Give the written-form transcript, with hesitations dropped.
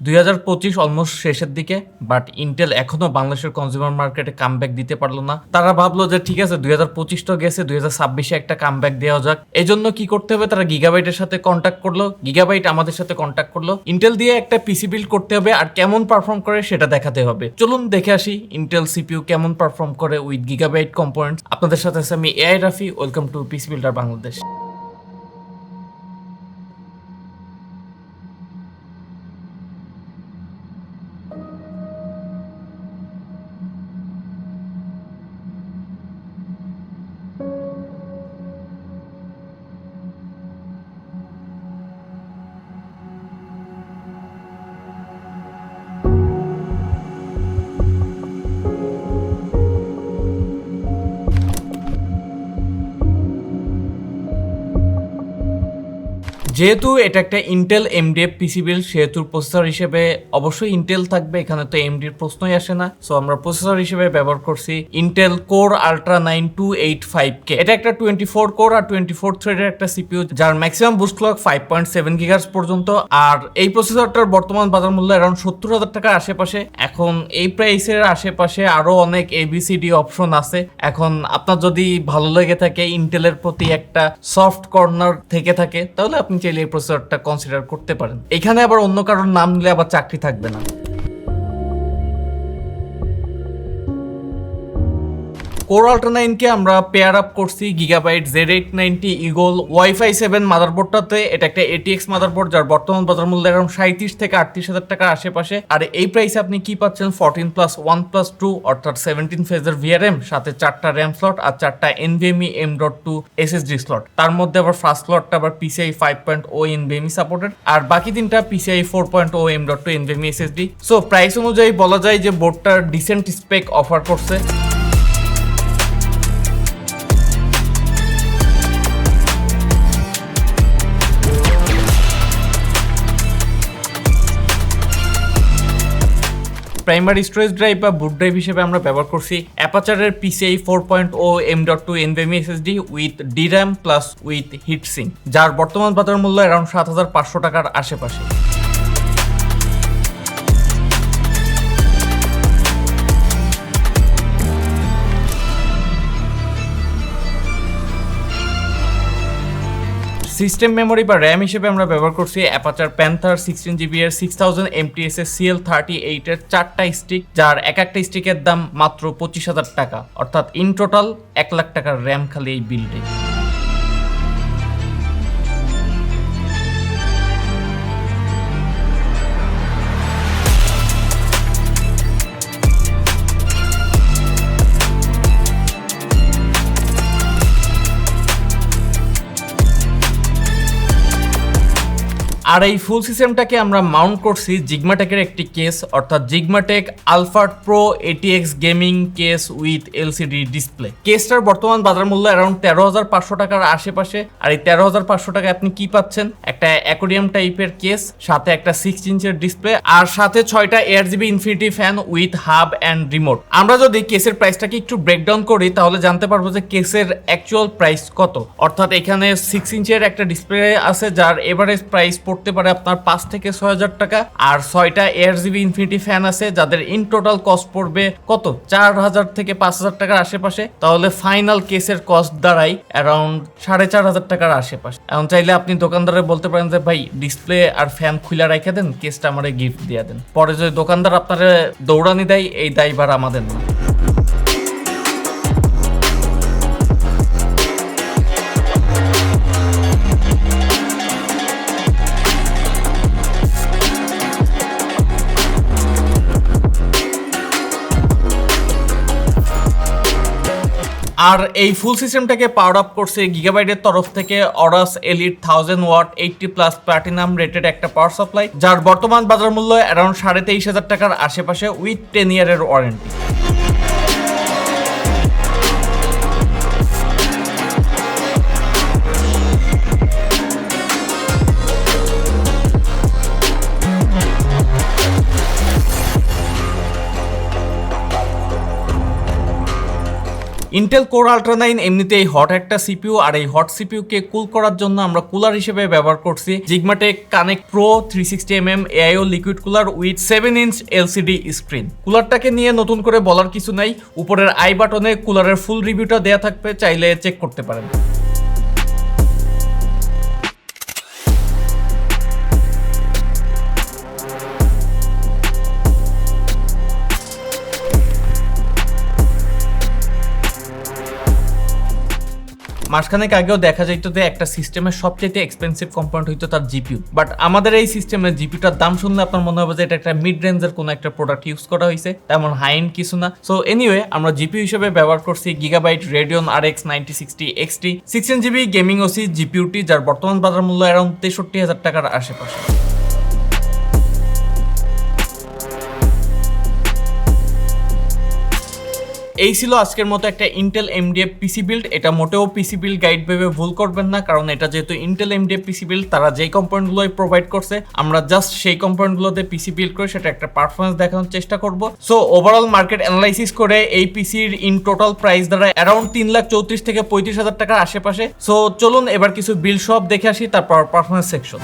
2025 almost শেষের দিকে, but Intel এখনো বাংলাদেশের কনজিউমার মার্কেটে কামব্যাক দিতে পারলো না। তারা ভাবলো যে ঠিক আছে 2025 তো গেছে, 2026 একটা কামব্যাক দেওয়া যাক। এই জন্য কি করতে হবে, তারা গিগাবাইটের সাথে কন্ট্যাক্ট করলো, গিগাবাইট আমাদের সাথে কন্ট্যাক্ট করলো। ইন্টেল দিয়ে একটা পিসি বিল্ড করতে হবে আর কেমন পারফর্ম করে সেটা দেখাতে হবে। চলুন দেখে আসি ইন্টেল সিপিইউ কেমন পারফর্ম করে উইথ গিগাবাইট কম্পোনেন্টস। আপনাদের সাথে আছে আমি AI Rafi. Welcome to PC builder Bangladesh. যেহেতু এটা একটা ইন্টেল এমডিএফ পিসি বিল্ড, সেহেতু প্রসেসর হিসেবে অবশ্যই ইন্টেল থাকবে, এখানে তো এমডির প্রশ্নই আসে না। সো আমরা প্রসেসর হিসেবে ব্যবহার করছি ইন্টেল কোর আল্ট্রা 9 285K। এটা একটা 24 কোর আর 24 থ্রেডের একটা সিপিইউ, যার ম্যাক্সিমাম বুস্ট ক্লক 5.7 গিগাহার্টজ পর্যন্ত। আর এই প্রসেসরটার বর্তমান বাজার মূল্য অ্যারাউন্ড 70,000 টাকার আশেপাশে। এখন এই প্রাইসের আশেপাশে আরো অনেক এবিসিডি অপশন আছে। এখন আপনার যদি ভালো লেগে থাকে, ইন্টেলের প্রতি একটা সফট কর্নার থেকে থাকে, তাহলে আপনি চাইলে এই প্রসেসরটা কনসিডার করতে পারেন। এখানে আবার অন্য কারোর নাম নিলে আবার চাকরি থাকবে না। কোর আল্ট্রা 9 কে আমরা পেয়ার আপ করছি গিগাবাইট Z890 ইগল ওয়াইফাই 7 মাদারবোর্ডটাতে। এটা একটা ATX মাদারবোর্ড, যার বর্তমান বাজার মূল্য অ্যারাউন্ড 37 থেকে 38,000 টাকার আশেপাশে। আর এই প্রাইসে আপনি কি পাচ্ছেন, 14+1+2 অর্থাৎ 17 ফেজের VRM, সাথে 4টা RAM স্লট আর 4টা NVMe M.2 SSD স্লট। তার মধ্যে আবার ফার্স্ট স্লটটা আবার PCIe 5.0 NVMe সাপোর্টেড, আর বাকি তিনটা PCIe 4.0 M.2 NVMe SSD। So price অনুযায়ী বলা যায় যে বোর্ডটার ডিসেন্ট স্পেক অফার করছে। প্রাইমারি স্টোরেজ ড্রাইভ বা বুট ড্রাইভ হিসেবে আমরা ব্যবহার করছি অ্যাপাচারের PCIe 4.0 M.2 NVMe SSD with DRAM plus with heatsink, যার বর্তমান বাজার মূল্য অ্যারাউন্ড 7,500 টাকার আশেপাশে। সিস্টেম মেমোরি বা র্যাম হিসেবে আমরা ব্যবহার করছি অ্যাপাচার প্যান্থার 16GB এর 6000 mAh এর CL38 এর 4টা স্টিক, যার একটা স্টিকের দাম মাত্র 25,000 টাকা, অর্থাৎ ইন টোটাল 1 লাখ টাকার র্যাম খালি এই বিল্ডে। আর এই ফুল সিস্টেমটাকে আমরা মাউন্ট করছি জিগমাটেকের একটি কেস, অর্থাৎ জিগমাটেক আলফার্ট pro ATX gaming case with LCD display. কেসটার বর্তমান বাজার মূল্য অ্যারাউন্ড 13,500 টাকার আশেপাশে। আর এই 13,500 টাকায় আপনি কি পাচ্ছেন, একটা অ্যাকোরিয়াম টাইপের কেস, সাথে একটা 6 ইঞ্চের ডিসপ্লে, আর সাথে 6টা ARGB infinity fan with hub and remote. আমরা যদি কেসের প্রাইসটাকে একটু ব্রেকডাউন করি, তাহলে জানতে পারবো যে কেসের অ্যাকচুয়াল প্রাইস কত। অর্থাৎ এখানে 6 ইঞ্চের একটা ডিসপ্লে আছে, যার এভারেজ প্রাইস পড়তে পারে আপনার 5 থেকে 6,000 টাকা। আর 6টা ARGB ইনফিনিটি ফ্যান আছে, যাদের ইন টোটাল কস্ট পড়বে কত, 4,000 থেকে 5,000 টাকার আশেপাশে। তাহলে ফাইনাল কেসের কস্ট দাঁড়ায় অ্যারাউন্ড 4,500 টাকার আশেপাশে। এখন চাইলে আপনি দোকানদারে বলতে পারেন যে ভাই ডিসপ্লে আর ফ্যান খুলে রেখে দেন, কেসটা আমারে গিফট দিয়ে দেন। পরে যদি দোকানদার আপনারা দৌড়ানি দেয়, এই দায়ভার আমাদের না। আর এই ফুল সিস্টেমটাকে পাওয়ার আপ করছে গিগাবাইটের তরফ থেকে Aorus elite 1000 watt 80+ platinum rated একটা পাওয়ার সাপ্লাই, যার বর্তমান বাজার মূল্য অ্যারাউন্ড 23,500 টাকার আশেপাশে উইথ 10 ইয়ারের ওয়ারেন্টি। ইন্টেল কোর আল্ট্রা 9 এমনিতেই হট একটা সিপিইউ, আর এই হট সিপিইউ কে কুল করার জন্য আমরা কুলার হিসেবে ব্যবহার করছি Zigmatek connect pro 360mm AIO liquid cooler with 7-inch LCD screen. কুলারটাকে নিয়ে নতুন করে বলার কিছু নাই, উপরের আই বাটনে কুলারের ফুল রিভিউটা দেয়া থাকবে, চাইলে চেক করতে পারেন। মাসখানেক আগেও দেখা যাইতো যে একটা সিস্টেমের সবচেয়ে এক্সপেন্সিভ কম্পোনেন্ট হইতো তার জিপিইউ, বাট আমাদের এই সিস্টেমের জিপিইউটার দাম শুনলে আপনার মনে হবে যে এটা একটা মিড রেঞ্জের কোনো একটা প্রোডাক্ট ইউজ করা হয়েছে, তেমন হাই এন্ড কিছু না। সো এনিওয়ে আমরা জিপিইউ হিসেবে ব্যবহার করছি Gigabyte Radeon RX 9060 XT 16GB gaming OC জিপিইউটি, যার বর্তমান বাজার মূল্য অ্যারাউন্ড 63,000 টাকার আশেপাশে। এই ছিল আজকের মতো একটা ইন্টেল এমডিএফ পিসি বিল্ড। এটা মোটেও পিসি বিল্ড গাইড ভেবে ভুল করবেন না, কারণ এটা যেহেতু ইন্টেল এমডিএফ পিসি বিল্ড, তারা যেই কম্পোনেন্টগুলোই প্রোভাইড করছে আমরা জাস্ট সেই কম্পোনেন্টগুলোতে পিসি বিল্ড করে সেটা একটা পারফরমেন্স দেখানোর চেষ্টা করব। সো ওভারঅল মার্কেট অ্যানালাইসিস করে এই পিসির ইন টোটাল প্রাইস দ্বারা অ্যারাউন্ড 3,34,000 থেকে 35,000 টাকার আশেপাশে। সো চলুন এবার কিছু বিল্ড সব দেখে আসি, তারপর পারফরমেন্স সেকশন।